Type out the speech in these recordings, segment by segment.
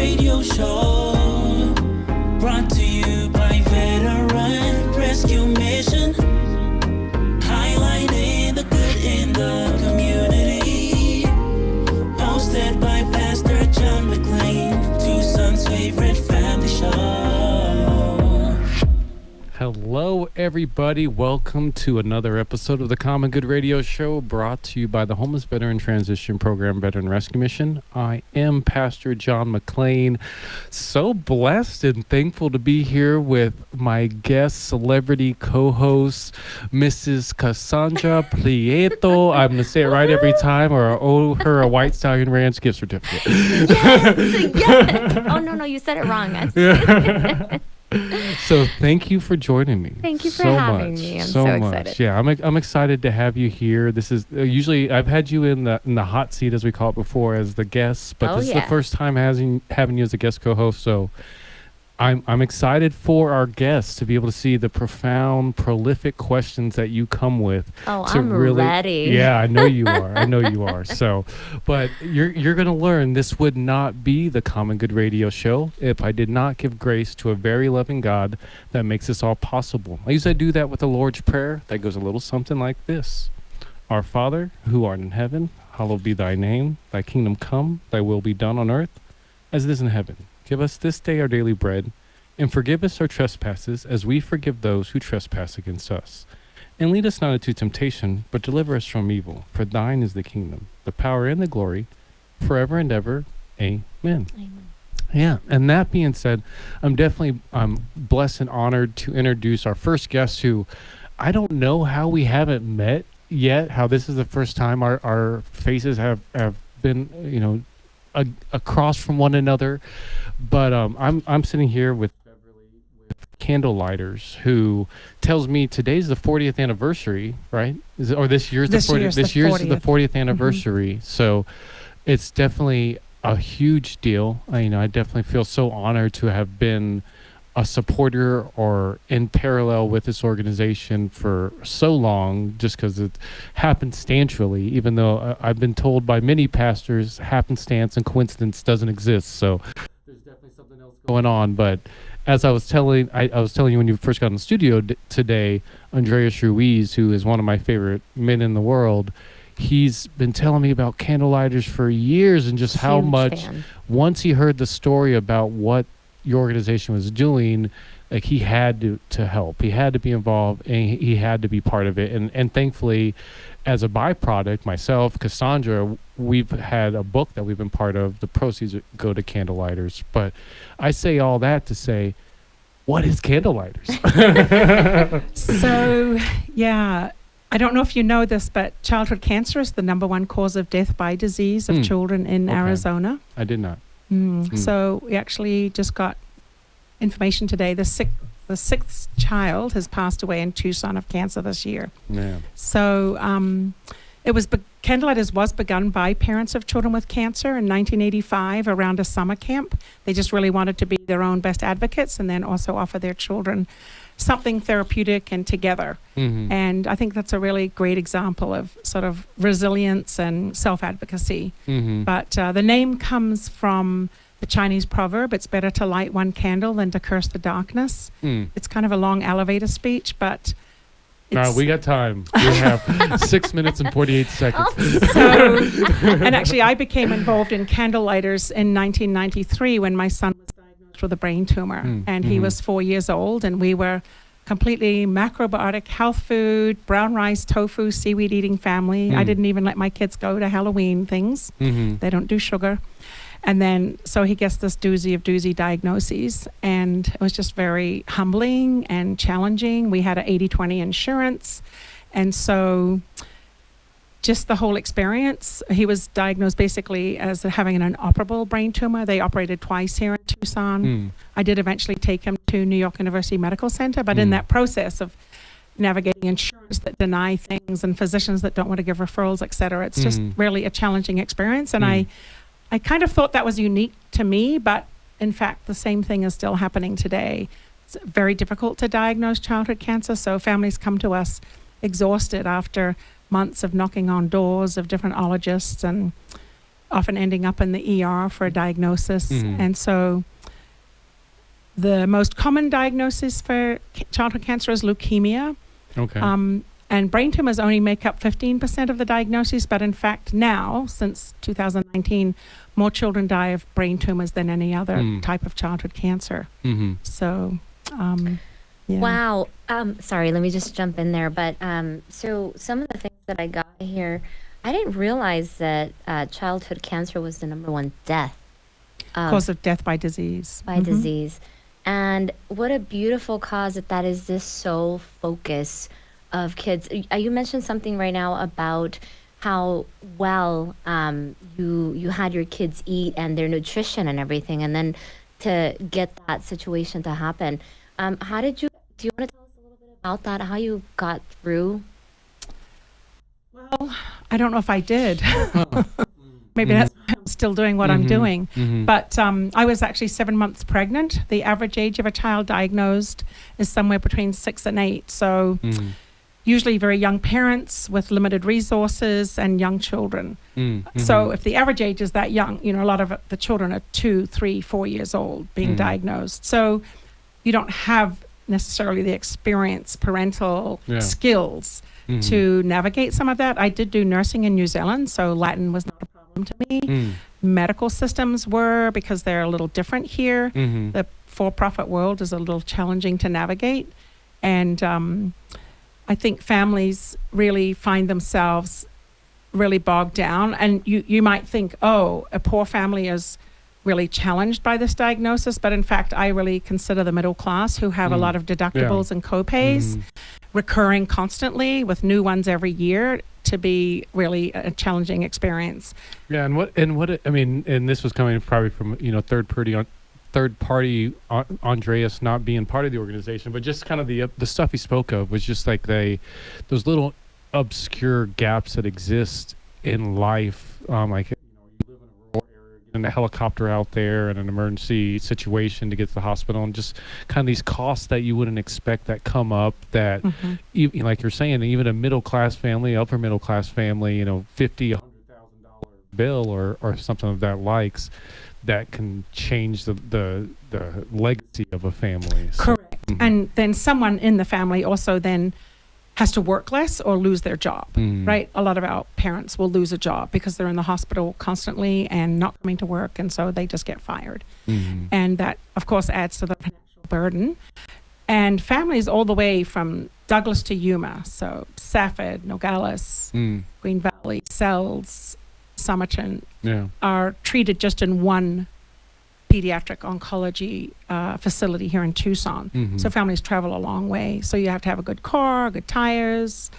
Radio Show, brought to you by Veteran Rescue Mission, highlighting the good in the community. Hosted by Pastor John McClain, Tucson's favorite family show. Hello, everybody. Welcome to another episode of the Common Good Radio Show, brought to you by the Homeless Veteran Transition Program Veteran Rescue Mission. I am Pastor John McClain. So blessed and thankful to be here with my guest celebrity co-host, Mrs. Cassandra Prieto. I'm going to say it right every time, or I owe her a White Stallion Ranch gift certificate. Yes. Oh, no, you said it wrong. So thank you for joining me. Thank you for having me. I'm so excited. Yeah, I'm excited to have you here. This is usually I've had you in the hot seat, as we call it before, as the guest, but this is the first time having you as a guest co-host. So I'm excited for our guests to be able to see the profound, prolific questions that you come with. Oh, I'm ready. Yeah, I know you are. I know you are. So, but you're going to learn this would not be the Common Good Radio Show if I did not give grace to a very loving God that makes this all possible. I usually do that with the Lord's Prayer that goes a little something like this. Our Father, who art in heaven, hallowed be thy name. Thy kingdom come, thy will be done on earth as it is in heaven. Give us this day our daily bread, and forgive us our trespasses as we forgive those who trespass against us. And lead us not into temptation, but deliver us from evil. For thine is the kingdom, the power, and the glory, forever and ever. Amen. Amen. Yeah, and that being said, I'm definitely blessed and honored to introduce our first guest, who I don't know how we haven't met yet, how this is the first time our faces have been, across from one another. But I'm sitting here with Beverly, with Candlelighters, who tells me today's the 40th anniversary, right? This year's the 40th anniversary. Mm-hmm. So it's definitely a huge deal. I definitely feel so honored to have been a supporter or in parallel with this organization for so long, just because it happenstantially, even though I've been told by many pastors happenstance and coincidence doesn't exist. So there's definitely something else going on. But as I was telling you when you first got in the studio today, Andreas Ruiz, who is one of my favorite men in the world, he's been telling me about Candlelighters for years, and just how much once he heard the story about what your organization was doing, like he had to help, he had to be involved, and he had to be part of it. And thankfully, as a byproduct, myself, Cassandra, we've had a book that we've been part of. The proceeds go to Candlelighters. But I say all that to say, what is Candlelighters? So, yeah, I don't know if you know this, but childhood cancer is the #1 cause of death by disease of children in Arizona. I did not. So we actually just got information today. The sixth child has passed away in Tucson of cancer this year. Yeah. So Candlelighters was begun by parents of children with cancer in 1985 around a summer camp. They just really wanted to be their own best advocates and then also offer their children something therapeutic and together. Mm-hmm. And I think that's a really great example of sort of resilience and self-advocacy. Mm-hmm. But the name comes from the Chinese proverb, it's better to light one candle than to curse the darkness. It's kind of a long elevator speech, but we got time. We have 6 minutes and 48 seconds. And actually, I became involved in Candlelighters in 1993 when my son was diagnosed with a brain tumor. And he was 4 years old, and we were completely macrobiotic health food, brown rice, tofu, seaweed eating family. I didn't even let my kids go to Halloween things. They don't do sugar. And then, so he gets this doozy diagnoses, and it was just very humbling and challenging. We had an 80/20 insurance, and so just the whole experience. He was diagnosed basically as having an inoperable brain tumor. They operated twice here in Tucson. I did eventually take him to New York University Medical Center, but in that process of navigating insurance that deny things and physicians that don't want to give referrals, et cetera, it's just really a challenging experience. And I kind of thought that was unique to me, but in fact, the same thing is still happening today. It's very difficult to diagnose childhood cancer, so families come to us exhausted after months of knocking on doors of different ologists and often ending up in the ER for a diagnosis. Mhm. And so the most common diagnosis for childhood cancer is leukemia. Okay. And brain tumors only make up 15% of the diagnosis, but in fact now, since 2019, more children die of brain tumors than any other type of childhood cancer. Mm-hmm. So, yeah. Wow. Sorry, let me just jump in there. But so some of the things that I got here, I didn't realize that childhood cancer was the #1 death. Cause of death by disease. By disease. And what a beautiful cause that is, this sole focus of kids. You mentioned something right now about how well you had your kids eat and their nutrition and everything, and then to get that situation to happen. How did you, do you want to tell us a little bit about that, how you got through? Well, I don't know if I did. Maybe that's why I'm still doing what I'm doing. But I was actually 7 months pregnant. The average age of a child diagnosed is somewhere between 6 and 8. So usually very young parents with limited resources and young children. So if the average age is that young, you know, a lot of the children are 2, 3, 4 years old being diagnosed. So you don't have necessarily the experience, parental skills to navigate some of that. I did do nursing in New Zealand, so Latin was not a problem to me. Medical systems were, because they're a little different here. The for-profit world is a little challenging to navigate. And I think families really find themselves really bogged down. And you might think, oh, a poor family is really challenged by this diagnosis, but in fact, I really consider the middle class, who have a lot of deductibles and co-pays recurring constantly with new ones every year, to be really a challenging experience. Yeah, I mean, and this was coming probably from, you know, third party Andreas not being part of the organization, but just kind of the stuff he spoke of was just like those little obscure gaps that exist in life, like, you know, you live in a rural area, get in a helicopter out there in an emergency situation to get to the hospital, and just kind of these costs that you wouldn't expect that come up, that like you're saying, even a middle class family, upper middle class family, you know, $50,000, $100,000 bill or something of that likes, that can change the legacy of a family. So, Correct. And then someone in the family also then has to work less or lose their job, right? A lot of our parents will lose a job because they're in the hospital constantly and not coming to work, and so they just get fired. And that, of course, adds to the financial burden. And families all the way from Douglas to Yuma, so Safford, Nogales, Green Valley, Sells, Somerton, are treated just in one pediatric oncology facility here in Tucson. So families travel a long way. So you have to have a good car, good tires.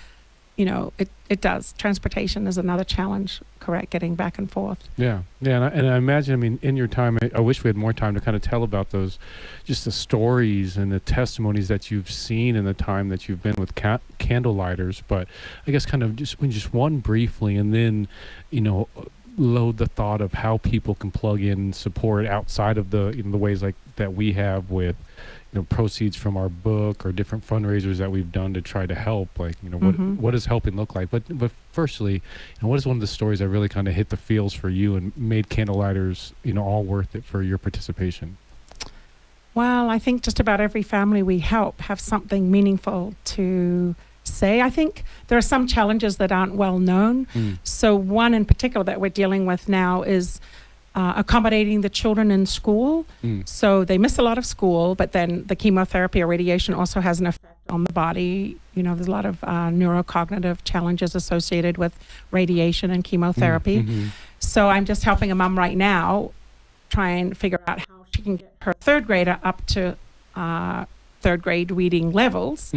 You know, it does. Transportation is another challenge, correct, getting back and forth. Yeah. And I imagine, I mean, in your time, I wish we had more time to kind of tell about those, just the stories and the testimonies that you've seen in the time that you've been with Candlelighters. But I guess kind of just one briefly, and then, you know, load the thought of how people can plug in support outside of the, you know, the ways like that we have with, you know, proceeds from our book or different fundraisers that we've done to try to help, like, you know, what does helping look like? But firstly, you know, what is one of the stories that really kind of hit the feels for you and made Candlelighters, you know, all worth it for your participation? Well, I think just about every family we help have something meaningful to say. I think there are some challenges that aren't well known. So one in particular that we're dealing with now is accommodating the children in school. So they miss a lot of school, but then the chemotherapy or radiation also has an effect on the body. You know, there's a lot of neurocognitive challenges associated with radiation and chemotherapy. So I'm just helping a mom right now try and figure out how she can get her third grader up to third grade reading levels.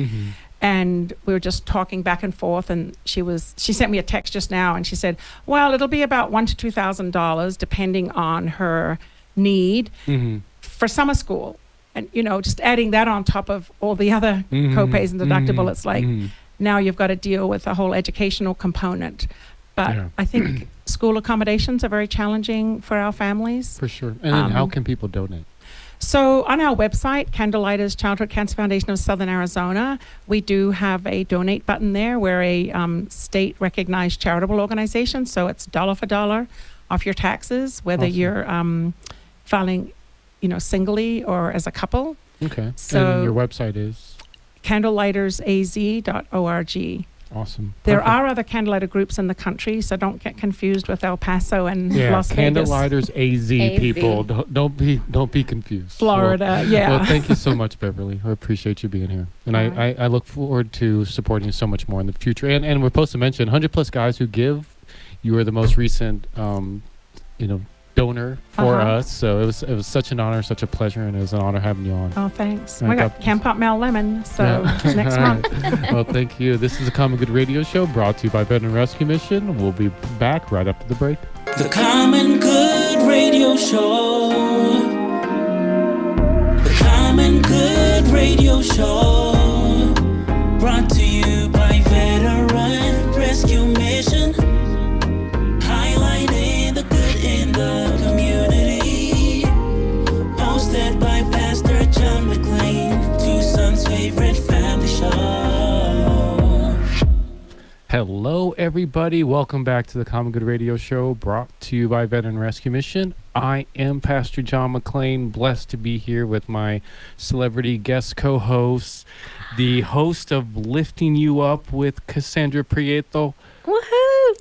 And we were just talking back and forth, and she sent me a text just now, and she said, well, it'll be about $1,000 to $2,000 depending on her need for summer school. And, you know, just adding that on top of all the other co-pays and deductible, it's like now you've got to deal with the whole educational component. But I think school accommodations are very challenging for our families. For sure. And then how can people donate? So on our website, Candlelighters Childhood Cancer Foundation of Southern Arizona, we do have a donate button there. We're a state-recognized charitable organization, so it's dollar for dollar off your taxes, whether Awesome. you're filing, singly or as a couple. Okay. So- and your website is candlelightersaz.org. awesome. There Perfect. are other candlelighter groups in the country, so don't get confused with El Paso and Yeah, Las Vegas, Candlelighters AZ people. Don't be confused. Florida. Well, thank you so much, Beverly. I appreciate you being here, and All right. I look forward to supporting you so much more in the future. And we're supposed to mention 100+ guys who give. You are the most recent, donor for Uh-huh. us. So it was such an honor, such a pleasure, and it was an honor having you on. Oh, thanks. All We right, got God- Camp Hot Mel Lemon, so Yeah. next All month. right. Well, thank you. This is a Common Good Radio Show brought to you by Veteran Rescue Mission. We'll be back right after the break. The Common Good Radio Show. The Common Good Radio Show. Brought to you by Veteran Rescue Mission. Highlighting the good in the community. Hosted by Pastor John McClain, Tucson's favorite family show. Hello, everybody. Welcome back to the Common Good Radio Show, brought to you by Veteran Rescue Mission. I am Pastor John McClain, blessed to be here with my celebrity guest co-hosts, the host of Lifting You Up with Cassandra Prieto. Woohoo!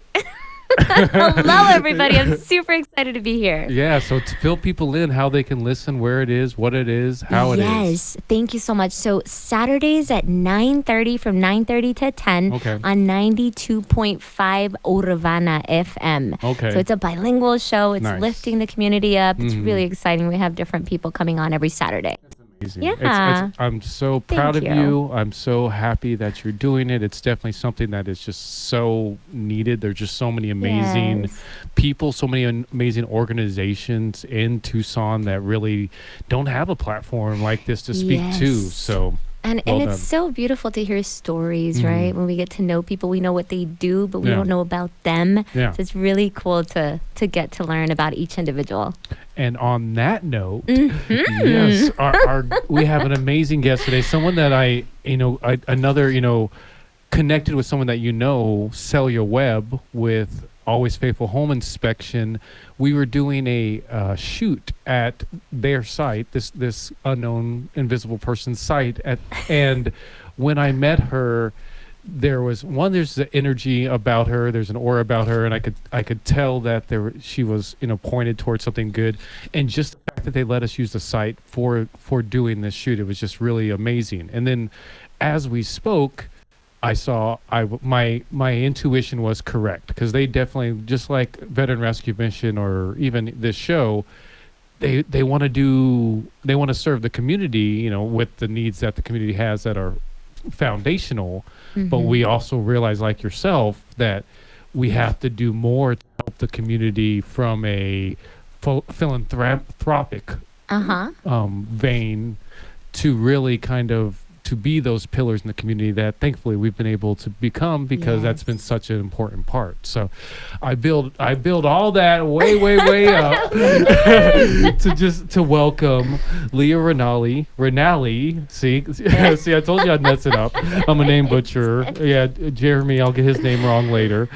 Hello, everybody. I'm super excited to be here. Yeah, so to fill people in, how they can listen, where it is, what it is, how it is. Yes, thank you so much. So Saturdays at 9:30, from 9:30 to 10 Okay. on 92.5 Urvana FM. Okay. So it's a bilingual show. It's Nice. lifting the community up. It's Mhm. really exciting. We have different people coming on every Saturday. Amazing. Yeah. I'm so Thank proud of you. you. I'm so happy that you're doing it. It's definitely something that is just so needed. There's just so many amazing Yes. people, so many amazing organizations in Tucson that really don't have a platform like this to speak to. Yes. So And Well it's done. so beautiful to hear stories, Mhm. right? When we get to know people, we know what they do, but we Yeah. don't know about them. yeah. So it's really cool to get to learn about each individual. And on that note, Mhm. yes, we have an amazing guest today. Someone that connected with someone that Celia Webb with Always Faithful Home Inspection. We were doing a shoot at their site, this unknown invisible person's site, and when I met her, there's the energy about her, there's an aura about her, and I could tell that she was pointed towards something good, and just the fact that they let us use the site for doing this shoot, it was just really amazing. And then as we spoke, I saw my intuition was correct, because they definitely, just like Veteran Rescue Mission or even this show, they want to serve the community, with the needs that the community has that are foundational. But we also realize, like yourself, that we have to do more to help the community from a philanthropic vein, to really kind of to be those pillars in the community that thankfully we've been able to become, because that's been such an important part. So I build all that way up to welcome Leah Rinaldi. See, I told you I'd mess it up. I'm a name butcher. Yeah, Jeremy, I'll get his name wrong later.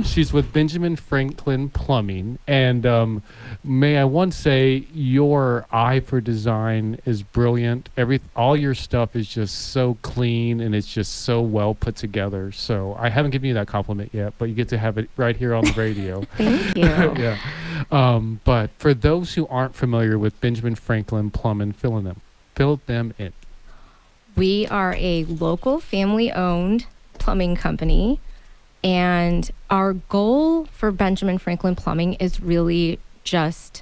She's with Benjamin Franklin Plumbing, and may I once say, your eye for design is brilliant. All your stuff is just so clean, and it's just so well put together. So I haven't given you that compliment yet, but you get to have it right here on the radio. Thank you. Yeah. But for those who aren't familiar with Benjamin Franklin Plumbing, fill them in. We are a local family-owned plumbing company, and our goal for Benjamin Franklin Plumbing is really just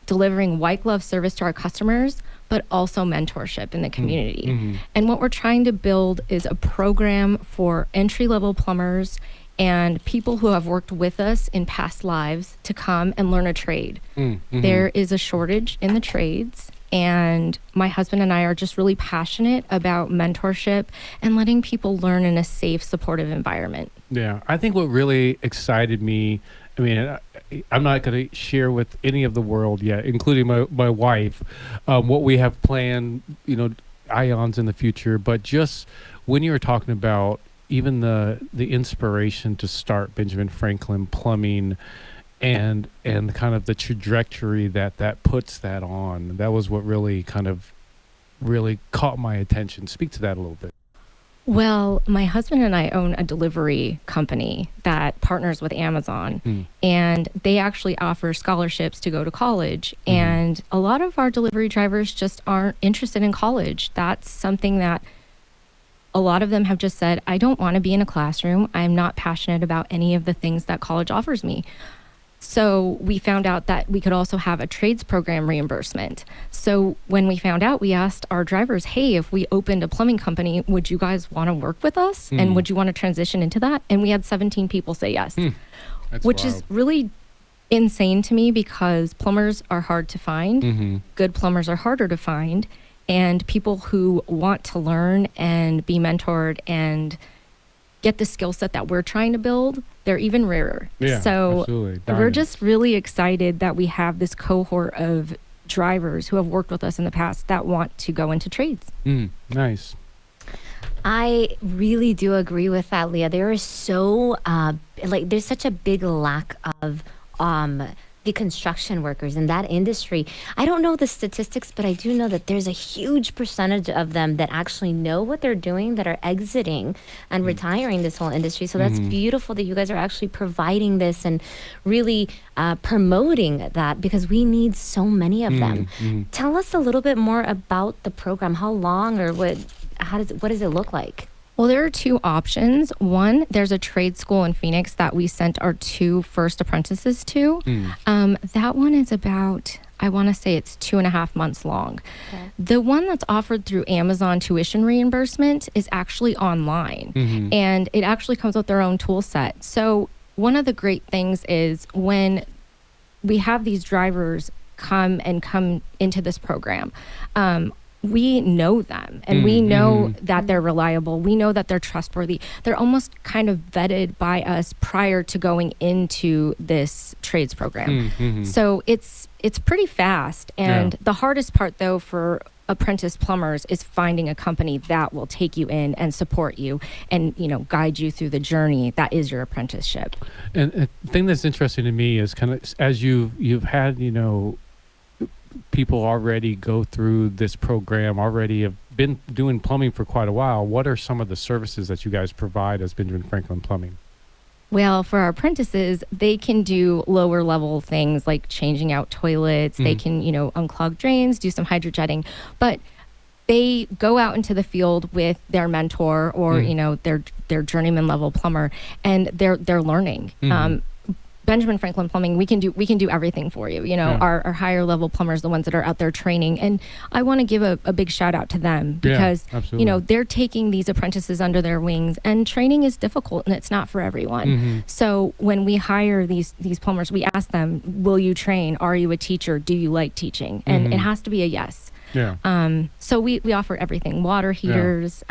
delivering white glove service to our customers, but also mentorship in the community. Mhm. And what we're trying to build is a program for entry-level plumbers and people who have worked with us in past lives to come and learn a trade. Mhm. There is a shortage in the trades, and my husband and I are just really passionate about mentorship and letting people learn in a safe, supportive environment. Yeah, I think what really excited me, I mean, I'm not going to share with any of the world yet, including my wife, what we have planned, ions in the future. But just when you were talking about even the inspiration to start Benjamin Franklin Plumbing, and kind of the trajectory that puts that on. That was what really caught my attention. Speak to that a little bit. Well, my husband and I own a delivery company that partners with Amazon, and they actually offer scholarships to go to college. And a lot of our delivery drivers just aren't interested in college. That's something that a lot of them have just said, I don't want to be in a classroom. I'm not passionate about any of the things that college offers me. So we found out that we could also have a trades program reimbursement. So when we found out, we asked our drivers, hey, if we opened a plumbing company, would you guys want to work with us? And would you want to transition into that? And we had 17 people say yes, which is really insane to me because plumbers are hard to find. Good plumbers are harder to find. And people who want to learn and be mentored and get the skill set that we're trying to build, they're even rarer. Yeah, so absolutely. we're just really excited that we have this cohort of drivers who have worked with us in the past that want to go into trades. Nice. I really do agree with that, Leah. There is so there's such a big lack of the construction workers in that industry. I don't know the statistics, but I do know that there's a huge percentage of them that actually know what they're doing, that are exiting and retiring this whole industry. So that's beautiful that you guys are actually providing this and really promoting that, because we need so many of them. Tell us a little bit more about the program. How long, or what does it look like? Well, there are two options. One, there's a trade school in Phoenix that we sent our 2 first apprentices to. That one is about, I want to say it's 2.5 months long. Okay. The one that's offered through Amazon tuition reimbursement is actually online, and it actually comes with their own tool set. So one of the great things is when we have these drivers come into this program, we know them, and we know that they're reliable. We know that they're trustworthy. They're almost kind of vetted by us prior to going into this trades program. So it's pretty fast. And the hardest part, though, for apprentice plumbers is finding a company that will take you in and support you and, guide you through the journey that is your apprenticeship. And the thing that's interesting to me is kind of as you've had, people already go through this program, already have been doing plumbing for quite a while. What are some of the services that you guys provide as Benjamin Franklin Plumbing? Well, for our apprentices, they can do lower level things like changing out toilets. They can, unclog drains, do some hydrojetting, but they go out into the field with their mentor or, their journeyman level plumber, and they're learning. Benjamin Franklin Plumbing, we can do everything for you. Our higher level plumbers, the ones that are out there training. And I want to give a big shout out to them because, they're taking these apprentices under their wings, and training is difficult and it's not for everyone. So when we hire these plumbers, we ask them, will you train? Are you a teacher? Do you like teaching? And it has to be a yes. So we offer everything, water heaters,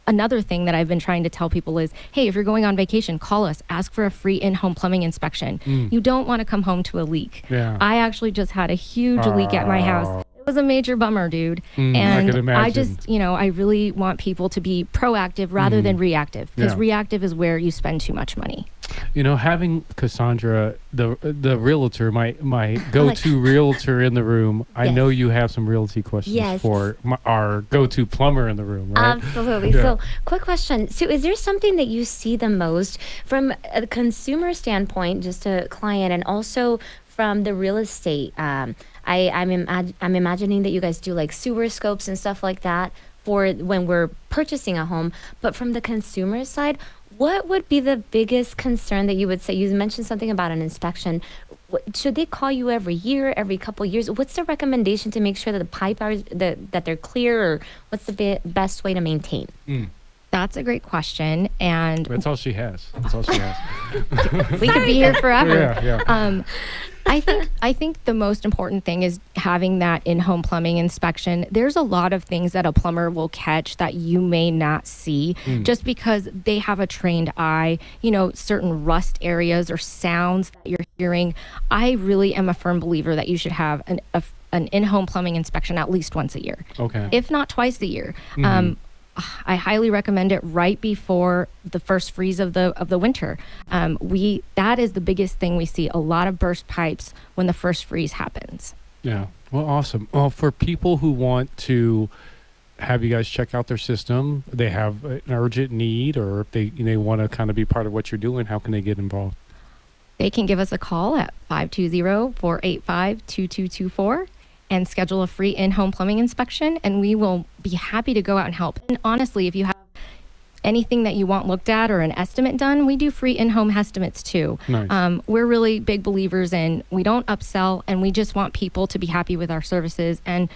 Another thing that I've been trying to tell people is, hey, if you're going on vacation, call us, ask for a free in-home plumbing inspection. You don't want to come home to a leak. I actually just had a huge leak at my house. It was a major bummer, dude. And I could imagine. I just, I really want people to be proactive rather than reactive, because reactive is where you spend too much money. Having Cassandra, the realtor, my go-to realtor in the room, I know you have some realty questions for our go-to plumber in the room, right? Absolutely. So, quick question. So, is there something that you see the most from a consumer standpoint, just a client, and also from the real estate? I'm imagining that you guys do like sewer scopes and stuff like that for when we're purchasing a home. But from the consumer side, what would be the biggest concern that you would say? You mentioned something about an inspection. Should they call you every year, every couple years? What's the recommendation to make sure that the pipe are that they're clear, or what's the best way to maintain? That's a great question, and that's all she has. We could be here forever. Yeah. I think the most important thing is having that in-home plumbing inspection. There's a lot of things that a plumber will catch that you may not see just because they have a trained eye, certain rust areas or sounds that you're hearing. I really am a firm believer that you should have an in-home plumbing inspection at least once a year. Okay. If not twice a year. I highly recommend it right before the first freeze of the winter. That is the biggest thing we see, a lot of burst pipes when the first freeze happens. Yeah. Well, awesome. Well, for people who want to have you guys check out their system, they have an urgent need, or if they want to kind of be part of what you're doing, how can they get involved? They can give us a call at 520-485-2224 and schedule a free in-home plumbing inspection, and we will be happy to go out and help. And honestly, if you have anything that you want looked at or an estimate done, we do free in-home estimates too. Nice. We're really big believers in, we don't upsell, and we just want people to be happy with our services and,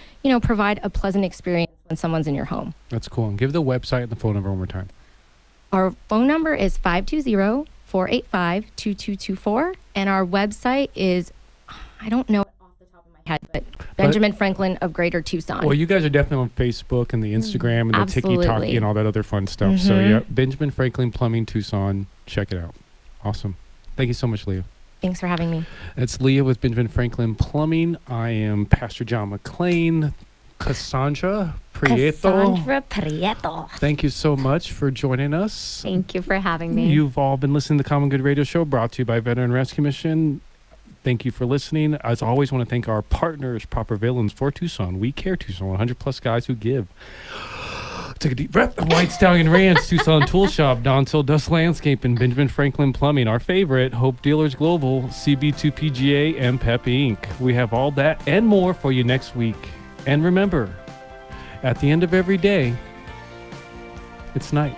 provide a pleasant experience when someone's in your home. That's cool. And give the website and the phone number one more time. Our phone number is 520-485-2224, and our website is, I don't know off the top of my head, but Benjamin Franklin of Greater Tucson. Well, you guys are definitely on Facebook and the Instagram and the Absolutely. TikTok and all that other fun stuff. So yeah, Benjamin Franklin Plumbing Tucson. Check it out. Awesome. Thank you so much, Leah. Thanks for having me. That's Leah with Benjamin Franklin Plumbing. I am Pastor John McClain. Cassandra Prieto. Thank you so much for joining us. Thank you for having me. You've all been listening to the Common Good Radio Show, brought to you by Veteran Rescue Mission. Thank you for listening. As always, want to thank our partners, Proper Villains for Tucson. We Care Tucson, 100 plus guys who give. Take a deep breath. White Stallion Ranch, Tucson Tool Shop, Don Till Dust Landscaping, Benjamin Franklin Plumbing, our favorite, Hope Dealers Global, CB2PGA, and Pep Inc. We have all that and more for you next week. And remember, at the end of every day, it's night.